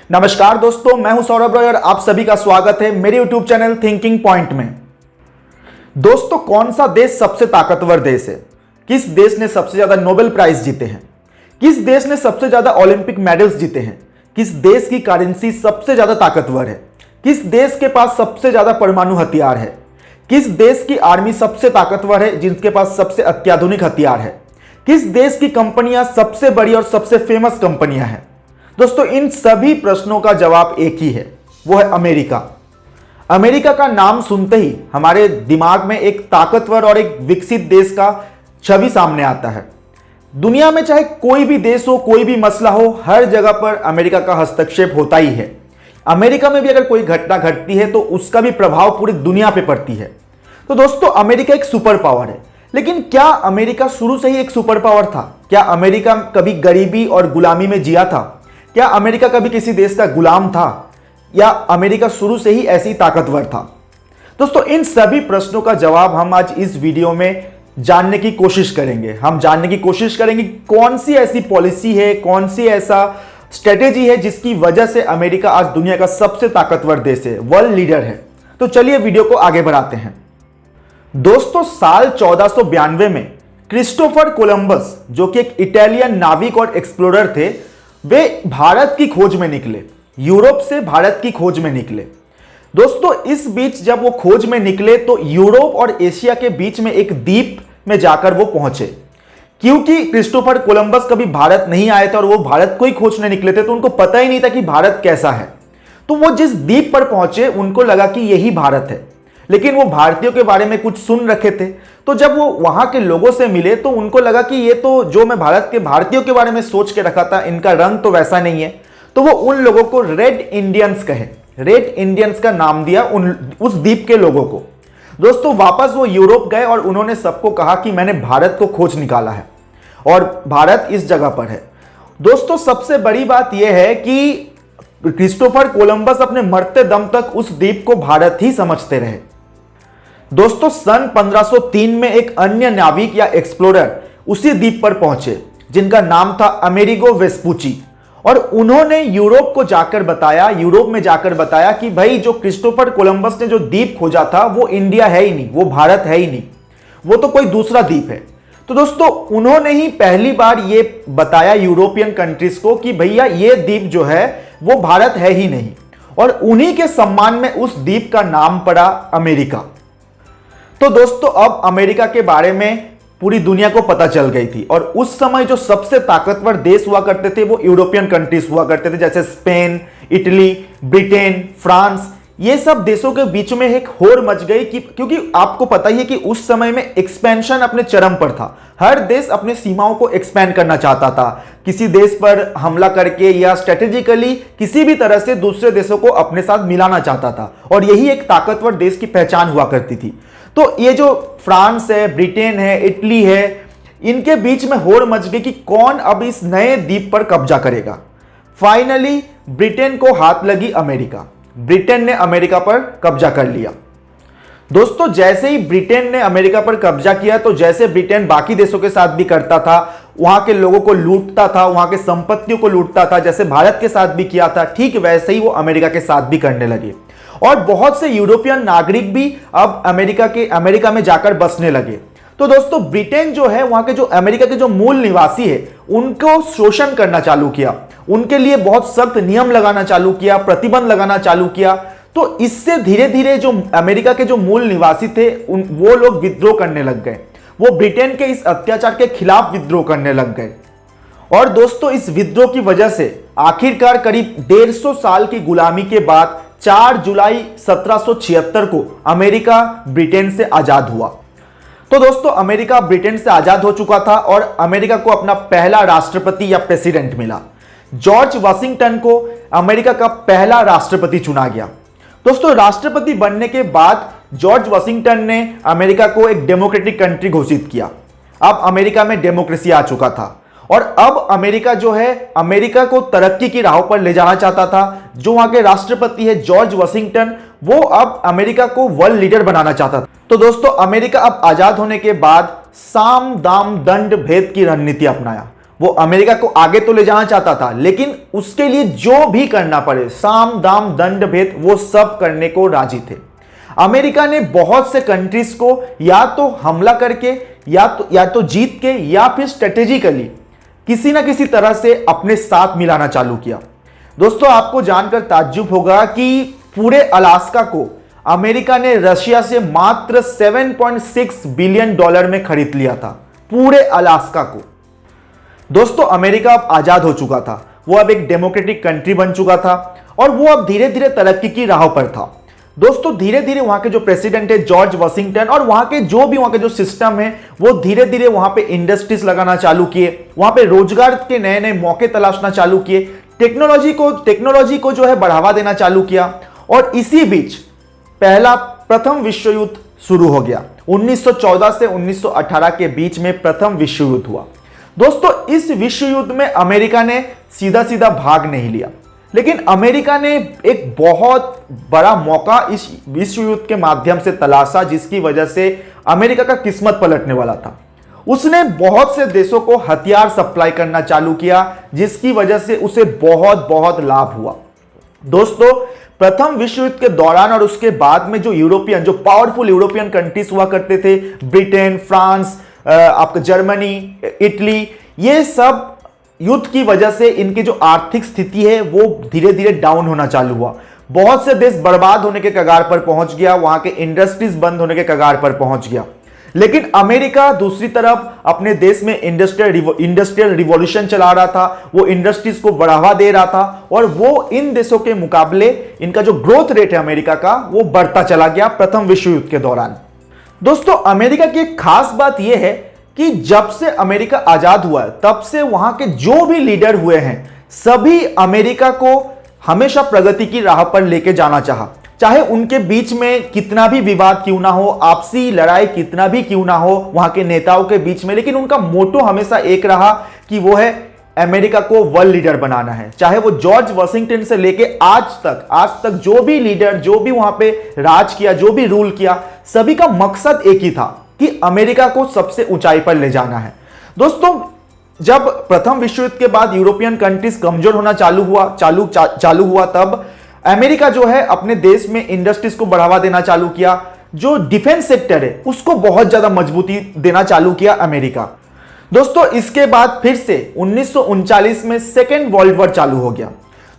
नमस्कार दोस्तों, मैं हूं सौरभ रॉय और आप सभी का स्वागत है मेरे यूट्यूब चैनल थिंकिंग पॉइंट में। दोस्तों, कौन सा देश सबसे ताकतवर देश है? किस देश ने सबसे ज्यादा नोबेल प्राइज जीते हैं? किस देश ने सबसे ज्यादा ओलंपिक मेडल्स जीते हैं? किस देश की करेंसी सबसे ज्यादा ताकतवर है? किस देश के पास सबसे ज्यादा परमाणु हथियार है? किस देश की आर्मी सबसे ताकतवर है, जिनके पास सबसे अत्याधुनिक हथियार है? किस देश की कंपनियां सबसे बड़ी और सबसे फेमस कंपनियां हैं? दोस्तों, इन सभी प्रश्नों का जवाब एक ही है, वो है अमेरिका। अमेरिका का नाम सुनते ही हमारे दिमाग में एक ताकतवर और एक विकसित देश का छवि सामने आता है। दुनिया में चाहे कोई भी देश हो, कोई भी मसला हो, हर जगह पर अमेरिका का हस्तक्षेप होता ही है। अमेरिका में भी अगर कोई घटना घटती है तो उसका भी प्रभाव पूरी दुनिया पे पड़ती है। तो दोस्तों, अमेरिका एक सुपर पावर है, लेकिन क्या अमेरिका शुरू से ही एक सुपर पावर था? क्या अमेरिका कभी गरीबी और गुलामी में जिया था? क्या अमेरिका कभी किसी देश का गुलाम था, या अमेरिका शुरू से ही ऐसी ताकतवर था? दोस्तों, इन सभी प्रश्नों का जवाब हम आज इस वीडियो में जानने की कोशिश करेंगे। हम जानने की कोशिश करेंगे कौन सी ऐसी पॉलिसी है, कौन सी ऐसा स्ट्रेटेजी है जिसकी वजह से अमेरिका आज दुनिया का सबसे ताकतवर देश है, वर्ल्ड लीडर है। तो चलिए वीडियो को आगे बढ़ाते हैं। दोस्तों, साल 1492 में क्रिस्टोफर कोलंबस, जो कि एक इटालियन नाविक और एक्सप्लोरर थे, वे भारत की खोज में निकले। यूरोप से भारत की खोज में निकले। दोस्तों, इस बीच जब वो खोज में निकले तो यूरोप और एशिया के बीच में एक द्वीप में जाकर वो पहुंचे। क्योंकि क्रिस्टोफर कोलंबस कभी भारत नहीं आए थे और वो भारत को ही खोजने निकले थे, तो उनको पता ही नहीं था कि भारत कैसा है। तो वो जिस द्वीप पर पहुंचे उनको लगा कि यही भारत है, लेकिन वो भारतीयों के बारे में कुछ सुन रखे थे। तो जब वो वहां के लोगों से मिले तो उनको लगा कि ये तो जो मैं भारत के भारतीयों के बारे में सोच के रखा था, इनका रंग तो वैसा नहीं है। तो वो उन लोगों को रेड इंडियंस कहे, रेड इंडियंस का नाम दिया उस द्वीप के लोगों को। दोस्तों, वापस वो यूरोप गए और उन्होंने सबको कहा कि मैंने भारत को खोज निकाला है और भारत इस जगह पर है। दोस्तों, सबसे बड़ी बात यह है कि क्रिस्टोफर कोलंबस अपने मरते दम तक उस द्वीप को भारत ही समझते रहे। दोस्तों, सन 1503 में एक अन्य नाविक या एक्सप्लोरर उसी द्वीप पर पहुंचे, जिनका नाम था अमेरिगो वेस्पुची, और उन्होंने यूरोप में जाकर बताया कि भाई, जो क्रिस्टोफर कोलंबस ने जो द्वीप खोजा था वो इंडिया है ही नहीं, वो भारत है ही नहीं, वो तो कोई दूसरा द्वीप है। तो दोस्तों, उन्होंने ही पहली बार ये बताया यूरोपियन कंट्रीज को कि भैया, ये द्वीप जो है वो भारत है ही नहीं, और उन्हीं के सम्मान में उस द्वीप का नाम पड़ा अमेरिका। तो दोस्तों, अब अमेरिका के बारे में पूरी दुनिया को पता चल गई थी, और उस समय जो सबसे ताकतवर देश हुआ करते थे वो यूरोपियन कंट्रीज हुआ करते थे, जैसे स्पेन, इटली, ब्रिटेन, फ्रांस। ये सब देशों के बीच में एक होड़ मच गई क्योंकि आपको पता ही है कि उस समय में एक्सपेंशन अपने चरम पर था। हर देश अपनी सीमाओं को एक्सपेंड करना चाहता था, किसी देश पर हमला करके या स्ट्रेटेजिकली किसी भी तरह से दूसरे देशों को अपने साथ मिलाना चाहता था, और यही एक ताकतवर देश की पहचान हुआ करती थी। तो ये जो फ्रांस है, ब्रिटेन है, इटली है, इनके बीच में होड़ मच गई कि कौन अब इस नए द्वीप पर कब्जा करेगा। फाइनली ब्रिटेन को हाथ लगी अमेरिका। ब्रिटेन ने अमेरिका पर कब्जा कर लिया। दोस्तों, जैसे ही ब्रिटेन ने अमेरिका पर कब्जा किया, तो जैसे ब्रिटेन बाकी देशों के साथ भी करता था, वहां के लोगों को लूटता था, वहां के संपत्तियों को लूटता था, जैसे भारत के साथ भी किया था, ठीक वैसे ही वो अमेरिका के साथ भी करने लगे। और बहुत से यूरोपियन नागरिक भी अब अमेरिका में जाकर बसने लगे। तो दोस्तों, ब्रिटेन जो है, वहां के जो अमेरिका के जो मूल निवासी है, उनको शोषण करना चालू किया, उनके लिए बहुत सख्त नियम लगाना चालू किया, प्रतिबंध लगाना चालू किया। तो इससे धीरे धीरे जो अमेरिका के जो मूल निवासी थे वो लोग विद्रोह करने लग गए, वो ब्रिटेन के इस अत्याचार के खिलाफ विद्रोह करने लग गए। और दोस्तों, इस विद्रोह की वजह से आखिरकार करीब 150 साल की गुलामी के बाद 4 जुलाई 1776 को अमेरिका ब्रिटेन से आजाद हुआ। तो दोस्तों, अमेरिका ब्रिटेन से आजाद हो चुका था और अमेरिका को अपना पहला राष्ट्रपति या प्रेसिडेंट मिला। जॉर्ज वाशिंगटन को अमेरिका का पहला राष्ट्रपति चुना गया। दोस्तों, राष्ट्रपति बनने के बाद जॉर्ज वाशिंगटन ने अमेरिका को एक डेमोक्रेटिक कंट्री घोषित किया। अब अमेरिका में डेमोक्रेसी आ चुका था, और अब अमेरिका जो है, अमेरिका को तरक्की की राह पर ले जाना चाहता था। जो वहां के राष्ट्रपति है जॉर्ज वाशिंगटन, वो अब अमेरिका को वर्ल्ड लीडर बनाना चाहता था। तो दोस्तों, अमेरिका अब आजाद होने के बाद साम दाम दंड भेद की रणनीति अपनाया। वो अमेरिका को आगे तो ले जाना चाहता था, लेकिन उसके लिए जो भी करना पड़े, साम दाम दंड भेद, वो सब करने को राजी थे। अमेरिका ने बहुत से कंट्रीज को या तो हमला करके या तो जीत के या फिर स्ट्रेटेजिकली किसी ना किसी तरह से अपने साथ मिलाना चालू किया। दोस्तों, आपको जानकर ताज्जुब होगा कि पूरे अलास्का को अमेरिका ने रशिया से मात्र 7.6 बिलियन डॉलर में खरीद लिया था, पूरे अलास्का को। दोस्तों, अमेरिका अब आजाद हो चुका था, वो अब एक डेमोक्रेटिक कंट्री बन चुका था और वो अब धीरे धीरे तरक्की की राह पर था। दोस्तों, धीरे धीरे वहां के जो प्रेसिडेंट है जॉर्ज वॉशिंगटन और वहां के जो सिस्टम है वो धीरे धीरे वहां पे इंडस्ट्रीज लगाना चालू किए, वहां पे रोजगार के नए नए मौके तलाशना चालू किए, टेक्नोलॉजी को जो है बढ़ावा देना चालू किया। और इसी बीच प्रथम विश्व युद्ध शुरू हो गया। 1914 से 1918 के बीच में प्रथम विश्व युद्ध हुआ। दोस्तों, इस विश्व युद्ध में अमेरिका ने सीधा सीधा भाग नहीं लिया, लेकिन अमेरिका ने एक बहुत बड़ा मौका इस विश्व युद्ध के माध्यम से तलाशा, जिसकी वजह से अमेरिका का किस्मत पलटने वाला था। उसने बहुत से देशों को हथियार सप्लाई करना चालू किया, जिसकी वजह से उसे बहुत बहुत लाभ हुआ। दोस्तों, प्रथम विश्व युद्ध के दौरान और उसके बाद में जो पावरफुल यूरोपियन कंट्रीज हुआ करते थे, ब्रिटेन, फ्रांस, आपका जर्मनी, इटली, ये सब युद्ध की वजह से इनकी जो आर्थिक स्थिति है वो धीरे धीरे डाउन होना चालू हुआ। बहुत से देश बर्बाद होने के कगार पर पहुंच गया, वहां के इंडस्ट्रीज बंद होने के कगार पर पहुंच गया। लेकिन अमेरिका दूसरी तरफ अपने देश में इंडस्ट्रियल रिवॉल्यूशन चला रहा था, वो इंडस्ट्रीज को बढ़ावा दे रहा था और वो इन देशों के मुकाबले इनका जो ग्रोथ रेट है अमेरिका का, वो बढ़ता चला गया प्रथम विश्व युद्ध के दौरान। दोस्तों, अमेरिका की एक खास बात यह है कि जब से अमेरिका आजाद हुआ है तब से वहां के जो भी लीडर हुए हैं, सभी अमेरिका को हमेशा प्रगति की राह पर लेके जाना चाहा, चाहे उनके बीच में कितना भी विवाद क्यों ना हो, आपसी लड़ाई कितना भी क्यों ना हो वहां के नेताओं के बीच में, लेकिन उनका मोटो हमेशा एक रहा कि वो है अमेरिका को वर्ल्ड लीडर बनाना है। चाहे वो जॉर्ज वॉशिंगटन से लेके आज तक जो भी लीडर, जो भी वहां पे राज किया, जो भी रूल किया, सभी का मकसद एक ही था कि अमेरिका को सबसे ऊंचाई पर ले जाना है। दोस्तों, जब प्रथम विश्व युद्ध के बाद यूरोपियन कंट्रीज कमजोर होना चालू हुआ तब अमेरिका जो है अपने देश में इंडस्ट्रीज को बढ़ावा देना चालू किया। जो डिफेंस सेक्टर है उसको बहुत ज्यादा मजबूती देना चालू किया अमेरिका। दोस्तों, इसके बाद फिर से 1939 में सेकेंड वर्ल्ड वॉर चालू हो गया।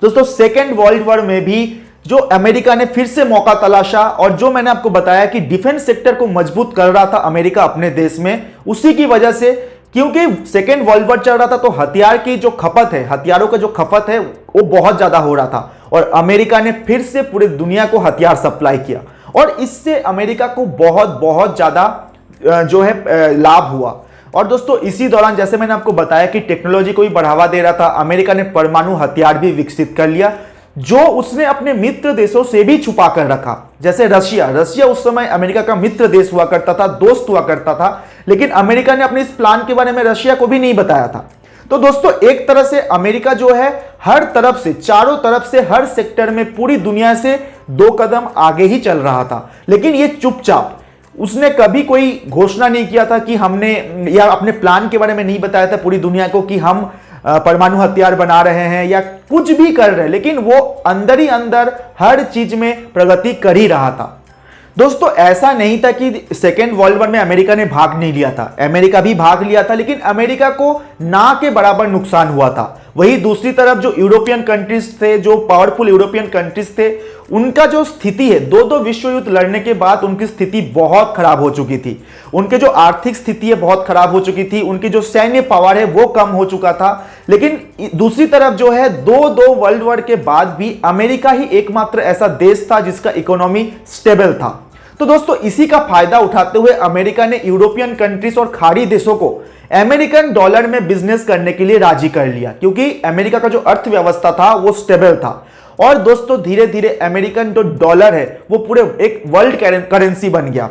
दोस्तों, सेकेंड वर्ल्ड वॉर में भी जो अमेरिका ने फिर से मौका तलाशा और जो मैंने आपको बताया कि डिफेंस सेक्टर को मजबूत कर रहा था अमेरिका अपने देश में, उसी की वजह से, क्योंकि सेकेंड वर्ल्ड वॉर चल रहा था तो हथियारों का जो खपत है वो बहुत ज्यादा हो रहा था और अमेरिका ने फिर से पूरी दुनिया को हथियार सप्लाई किया और इससे अमेरिका को बहुत ज्यादा जो है लाभ हुआ। और दोस्तों, इसी दौरान जैसे मैंने आपको बताया कि टेक्नोलॉजी को भी बढ़ावा दे रहा था, अमेरिका ने परमाणु हथियार भी विकसित कर लिया, जो उसने अपने मित्र देशों से भी छुपा कर रखा। जैसे रशिया उस समय अमेरिका का मित्र देश हुआ करता था, दोस्त हुआ करता था, लेकिन अमेरिका ने अपने इस प्लान के बारे में रशिया को भी नहीं बताया था। तो दोस्तों, एक तरह से अमेरिका जो है हर तरफ से, चारों तरफ से, हर सेक्टर में पूरी दुनिया से 2 कदम आगे ही चल रहा था, लेकिन ये चुपचाप, उसने कभी कोई घोषणा नहीं किया था कि हमने, या अपने प्लान के बारे में नहीं बताया था पूरी दुनिया को कि हम परमाणु हथियार बना रहे हैं या कुछ भी कर रहे हैं, लेकिन वो अंदर ही अंदर हर चीज में प्रगति कर ही रहा था। दोस्तों, ऐसा नहीं था कि सेकेंड वर्ल्ड वॉर में अमेरिका ने भाग नहीं लिया था, अमेरिका भी भाग लिया था, लेकिन अमेरिका को ना के बराबर नुकसान हुआ था। वही दूसरी तरफ जो यूरोपियन कंट्रीज थे, जो पावरफुल यूरोपियन कंट्रीज थे, उनका जो स्थिति है, दो विश्व युद्ध लड़ने के बाद उनकी स्थिति बहुत खराब हो चुकी थी। उनके जो आर्थिक स्थिति है बहुत खराब हो चुकी थी, उनकी जो सैन्य पावर है वो कम हो चुका था। लेकिन दूसरी तरफ जो है दो वर्ल्ड वॉर के बाद भी अमेरिका ही एकमात्र ऐसा देश था जिसका इकोनॉमी स्टेबल था। तो दोस्तों, इसी का फायदा उठाते हुए अमेरिका ने यूरोपियन कंट्रीज और खाड़ी देशों को अमेरिकन डॉलर में बिजनेस करने के लिए राजी कर लिया, क्योंकि अमेरिका का जो अर्थव्यवस्था था वो स्टेबल था। और दोस्तों, धीरे धीरे अमेरिकन जो डॉलर है वो पूरे एक वर्ल्ड करेंसी बन गया।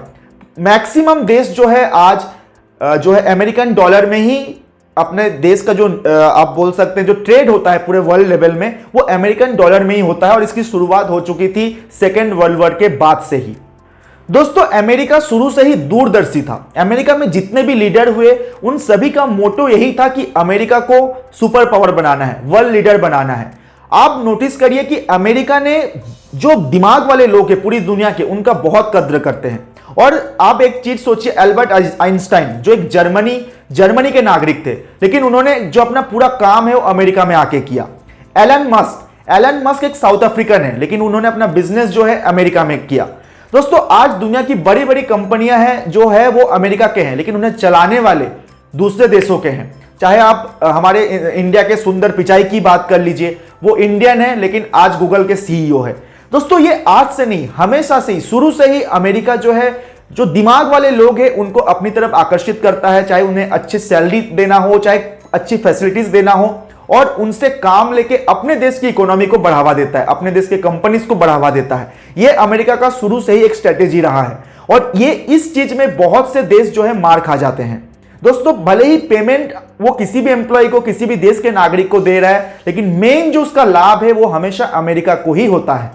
मैक्सिमम देश जो है आज जो है अमेरिकन डॉलर में ही अपने देश का जो आप बोल सकते हैं जो ट्रेड होता है पूरे वर्ल्ड लेवल में, वो अमेरिकन डॉलर में ही होता है और इसकी शुरुआत हो चुकी थी सेकेंड वर्ल्ड वॉर के बाद से ही। दोस्तों अमेरिका शुरू से ही दूरदर्शी था। अमेरिका में जितने भी लीडर हुए उन सभी का मोटो यही था कि अमेरिका को सुपर पावर बनाना है, वर्ल्ड लीडर बनाना है। आप नोटिस करिए कि अमेरिका ने जो दिमाग वाले लोग हैं पूरी दुनिया के, उनका बहुत कद्र करते हैं। और आप एक चीज सोचिए, एल्बर्ट आइंस्टाइन जो एक जर्मनी के नागरिक थे, लेकिन उन्होंने जो अपना पूरा काम है वो अमेरिका में आके किया। एलन मस्क एक साउथ अफ्रीकन है, लेकिन उन्होंने अपना बिजनेस जो है अमेरिका में किया। दोस्तों आज दुनिया की बड़ी बड़ी कंपनियां हैं जो है वो अमेरिका के हैं, लेकिन उन्हें चलाने वाले दूसरे देशों के हैं। चाहे आप हमारे इंडिया के सुंदर पिचाई की बात कर लीजिए, वो इंडियन है लेकिन आज गूगल के सीईओ है। दोस्तों ये आज से नहीं, हमेशा से ही, शुरू से ही अमेरिका जो है, जो दिमाग वाले लोग हैं उनको अपनी तरफ आकर्षित करता है, चाहे उन्हें अच्छी सैलरी देना हो, चाहे अच्छी फैसिलिटीज देना हो, और उनसे काम लेके अपने देश की इकोनॉमी को बढ़ावा देता है, अपने देश के कंपनीज को बढ़ावा देता है। यह अमेरिका का शुरू से ही एक स्ट्रेटेजी रहा है, और ये इस चीज में बहुत से देश जो है मार खा जाते हैं। दोस्तों भले ही पेमेंट वो किसी भी एम्प्लॉय को, किसी भी देश के नागरिक को दे रहा है, लेकिन मेन जो उसका लाभ है वो हमेशा अमेरिका को ही होता है।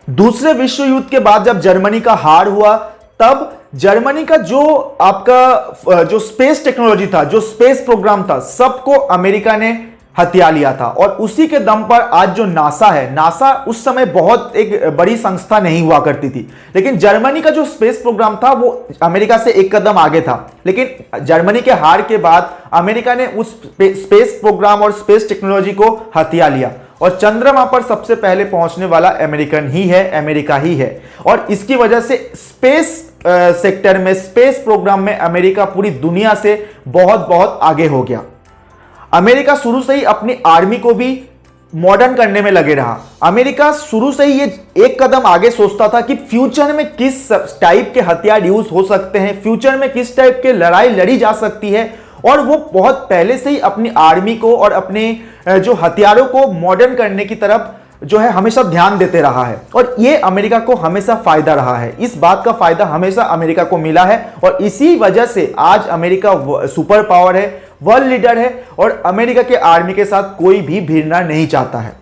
दूसरे विश्व युद्ध के बाद जब जर्मनी का हार हुआ, तब जर्मनी का जो आपका जो स्पेस टेक्नोलॉजी था, जो स्पेस प्रोग्राम था, सबको अमेरिका ने हथिया लिया था। और उसी के दम पर आज जो नासा है, नासा उस समय बहुत एक बड़ी संस्था नहीं हुआ करती थी, लेकिन जर्मनी का जो स्पेस प्रोग्राम था वो अमेरिका से एक कदम आगे था। लेकिन जर्मनी के हार के बाद अमेरिका ने उस स्पेस प्रोग्राम और स्पेस टेक्नोलॉजी को हथिया लिया, और चंद्रमा पर सबसे पहले पहुंचने वाला अमेरिका ही है। और इसकी वजह से स्पेस सेक्टर में, स्पेस प्रोग्राम में अमेरिका पूरी दुनिया से बहुत बहुत आगे हो गया। अमेरिका शुरू से ही अपनी आर्मी को भी मॉडर्न करने में लगे रहा। अमेरिका शुरू से ही ये एक कदम आगे सोचता था कि फ्यूचर में किस टाइप के हथियार यूज हो सकते हैं, फ्यूचर में किस टाइप के लड़ाई लड़ी जा सकती है, और वो बहुत पहले से ही अपनी आर्मी को और अपने जो हथियारों को मॉडर्न करने की तरफ जो है हमेशा ध्यान देते रहा है। और ये अमेरिका को हमेशा फायदा रहा है, इस बात का फायदा हमेशा अमेरिका को मिला है, और इसी वजह से आज अमेरिका सुपर पावर है, वर्ल्ड लीडर है, और अमेरिका के आर्मी के साथ कोई भी भिड़ना नहीं चाहता है।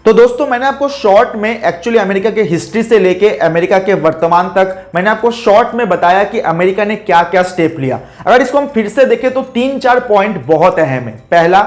तो दोस्तों मैंने आपको शॉर्ट में एक्चुअली अमेरिका के हिस्ट्री से लेके अमेरिका के वर्तमान तक मैंने आपको शॉर्ट में बताया कि अमेरिका ने क्या क्या स्टेप लिया। अगर इसको हम फिर से देखें तो 3-4 पॉइंट बहुत अहम है। पहला,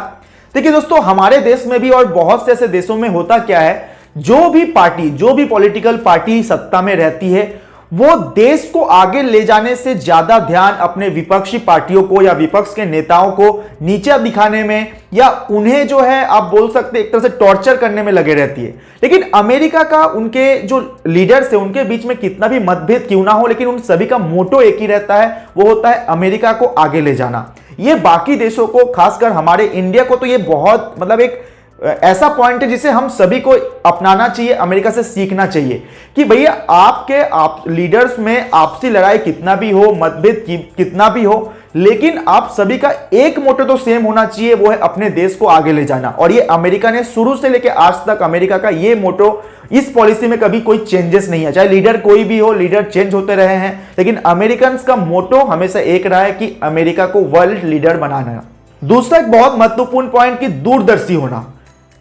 देखिए दोस्तों, हमारे देश में भी और बहुत से ऐसे देशों में होता क्या है, जो भी पार्टी, जो भी पॉलिटिकल पार्टी सत्ता में रहती है, वो देश को आगे ले जाने से ज्यादा ध्यान अपने विपक्षी पार्टियों को या विपक्ष के नेताओं को नीचे दिखाने में, या उन्हें जो है आप बोल सकते हैं एक तरह से टॉर्चर करने में लगे रहती है। लेकिन अमेरिका का, उनके जो लीडर्स है उनके बीच में कितना भी मतभेद क्यों ना हो, लेकिन उन सभी का मोटो एक ही रहता है, वो होता है अमेरिका को आगे ले जाना। ये बाकी देशों को, खासकर हमारे इंडिया को तो ये बहुत मतलब एक ऐसा पॉइंट है जिसे हम सभी को अपनाना चाहिए, अमेरिका से सीखना चाहिए कि भैया आप लीडर्स में आपसी लड़ाई कितना भी हो, मतभेद कितना भी हो, लेकिन आप सभी का एक मोटो तो सेम होना चाहिए, वो है अपने देश को आगे ले जाना। और ये अमेरिका ने शुरू से लेकर आज तक अमेरिका का ये मोटो, इस पॉलिसी में कभी कोई चेंजेस नहीं है। चाहे लीडर कोई भी हो, लीडर चेंज होते रहे हैं, लेकिन अमेरिकन का मोटो हमेशा एक रहा है कि अमेरिका को वर्ल्ड लीडर बनाना है। दूसरा एक बहुत महत्वपूर्ण पॉइंट कि दूरदर्शी होना।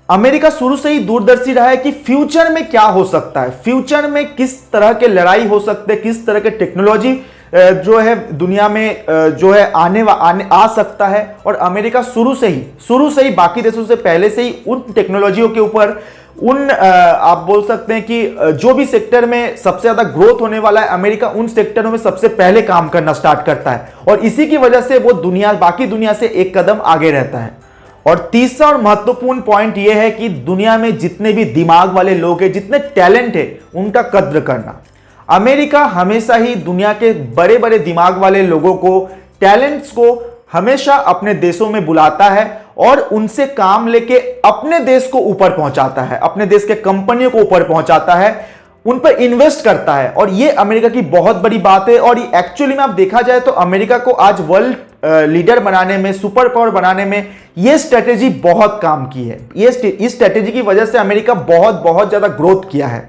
अमेरिका शुरू से ही दूरदर्शी रहा है कि फ्यूचर में क्या हो सकता है, फ्यूचर में किस तरह के लड़ाई हो सकते हैं, किस तरह के टेक्नोलॉजी जो है दुनिया में जो है आने आ सकता है। और अमेरिका शुरू से ही बाकी देशों से पहले से ही उन टेक्नोलॉजियों के ऊपर, उन आप बोल सकते हैं कि जो भी सेक्टर में सबसे ज्यादा ग्रोथ होने वाला है, अमेरिका उन सेक्टरों में सबसे पहले काम करना स्टार्ट करता है, और इसी की वजह से वो बाकी दुनिया से एक कदम आगे रहता है। और तीसरा और महत्वपूर्ण पॉइंट यह है कि दुनिया में जितने भी दिमाग वाले लोग हैं, जितने टैलेंट है, उनका कद्र करना। अमेरिका हमेशा ही दुनिया के बड़े बड़े दिमाग वाले लोगों को, टैलेंट्स को हमेशा अपने देशों में बुलाता है और उनसे काम लेके अपने देश को ऊपर पहुंचाता है, अपने देश के कंपनियों को ऊपर पहुंचाता है, उन पर इन्वेस्ट करता है। और ये अमेरिका की बहुत बड़ी बात है। और ये एक्चुअली में आप देखा जाए तो अमेरिका को आज वर्ल्ड लीडर बनाने में, सुपर पावर बनाने में ये स्ट्रेटेजी बहुत काम की है। इस स्ट्रेटेजी की वजह से अमेरिका बहुत ज्यादा ग्रोथ किया है।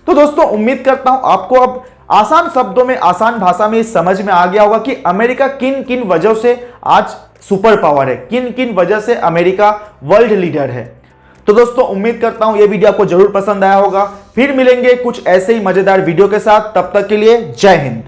तो दोस्तों उम्मीद करता हूं आपको अब आसान शब्दों में, आसान भाषा में समझ में आ गया होगा कि अमेरिका किन किन वजहों से आज सुपर पावर है, किन किन वजह से अमेरिका वर्ल्ड लीडर है। तो दोस्तों उम्मीद करता हूं ये वीडियो आपको जरूर पसंद आया होगा। फिर मिलेंगे कुछ ऐसे ही मजेदार वीडियो के साथ, तब तक के लिए जय हिंद।